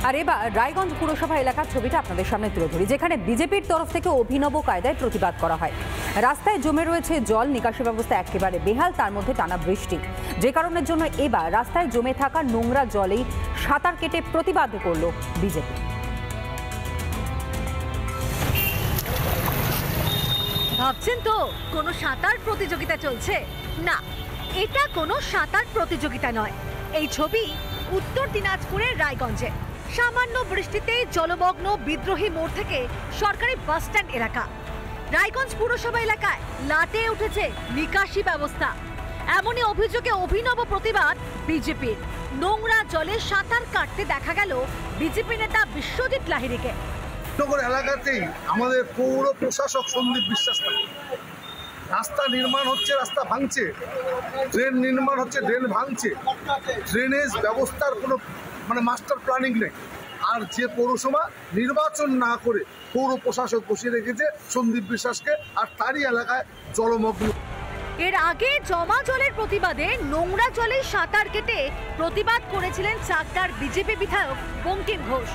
আর এবার রায়গঞ্জ পুরসভা এলাকার ছবিটা আপনাদের সামনে তুলে ধরি, যেখানে বিজেপির তরফ থেকে অভিনব কায়দায় প্রতিবাদ করা হয়। রাস্তায় জমে রয়েছে জল, নিকাশি ব্যবস্থা একেবারে বেহাল, তার মধ্যে টানা বৃষ্টি, যে কারণের জন্য এবার রাস্তায় জমে থাকা নোংরা জলেই সাঁতার কেটে প্রতিবাদ করল বিজেপি। ভাবছেন তো কোনো সাঁতার প্রতিযোগিতা চলছে? না, এটা কোনো সাঁতার প্রতিযোগিতা নয়। এই ছবি উত্তর দিনাজপুরের রায়গঞ্জে। সামান্য বৃষ্টিতেই জলমগ্ন বিদ্রোহী মোড় থেকে সরকারি বাস স্ট্যান্ড এলাকা। রায়গঞ্জ পুরসভা এলাকায় লাটে উঠেছে নিকাশি ব্যবস্থা। এমনই অভিযোগে অভিনব প্রতিবাদ বিজেপির। নোংরা জলে সাঁতার কাটতে দেখা গেল বিজেপি নেতা বিশ্বজিৎ লাহিড়ীকে। নগর এলাকাতেই আমাদের পৌর প্রশাসক সন্দীপ বিশ্বাস থাকে। রাস্তা নির্মাণ হচ্ছে, রাস্তা ভাঙছে, ড্রেন নির্মাণ হচ্ছে, ড্রেন ভাঙছে, ড্রেনেজ ব্যবস্থার কোনো মাস্টার প্ল্যানিং নেই। আর যে পৌরসভা নির্বাচন না করে পৌর প্রশাসক বসিয়ে রেখেছে সন্দীপ বিশ্বাসকে, আর তারই এলাকায় জলমগ্ন। এর আগে জমা জলের প্রতিবাদে নোংরা জলে সাঁতার কেটে প্রতিবাদ করেছিলেন চাকদার বিজেপি বিধায়ক বঙ্কিম ঘোষ।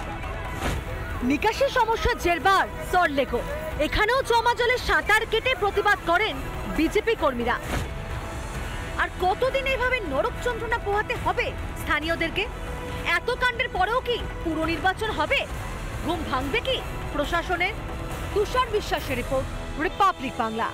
নিকাশি সমস্যা জেরবার সল্টলেকও, এখানেও জমা জলে সাঁতার কেটে প্রতিবাদ করেন বিজেপি কর্মীরা। আর কতদিন এভাবে নরক যন্ত্রণা পোহাতে হবে স্থানীয়দেরকে? এত কাণ্ডের পরেও কি পুর নির্বাচন হবে? ঘুম ভাঙবে কি প্রশাসনের? তুষার বিশ্বাসের রিপোর্ট, রিপাবলিক বাংলা।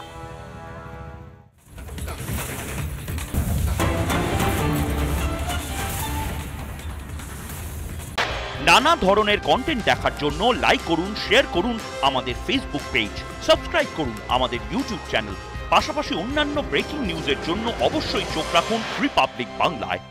নানা ধরনের কন্টেন্ট দেখার জন্য লাইক করুন, শেয়ার করুন আমাদের ফেসবুক পেজ, সাবস্ক্রাইব করুন আমাদের ইউটিউব চ্যানেল। পাশাপাশি অন্যান্য ব্রেকিং নিউজের জন্য অবশ্যই চোখ রাখুন রিপাবলিক বাংলায়।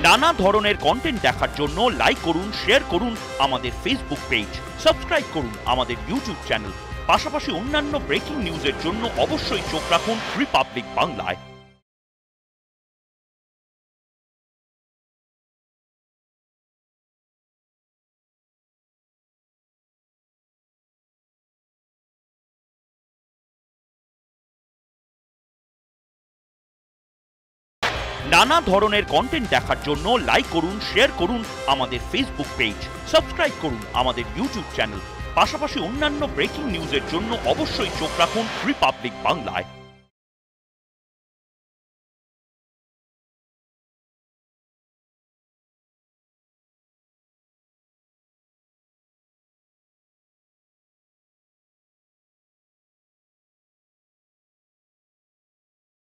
নানা ধরনের কন্টেন্ট দেখার জন্য লাইক করুন, শেয়ার করুন আমাদের ফেসবুক পেজ, সাবস্ক্রাইব করুন আমাদের ইউটিউব চ্যানেল। পাশাপাশি অন্যান্য ব্রেকিং নিউজের জন্য অবশ্যই চোখ রাখুন রিপাবলিক বাংলায়। নানা ধরনের কন্টেন্ট দেখার জন্য লাইক করুন, শেয়ার করুন আমাদের ফেসবুক পেজ, সাবস্ক্রাইব করুন আমাদের ইউটিউব চ্যানেল। পাশাপাশি অন্যান্য ব্রেকিং নিউজের জন্য অবশ্যই চোখ রাখুন রিপাবলিক বাংলায়।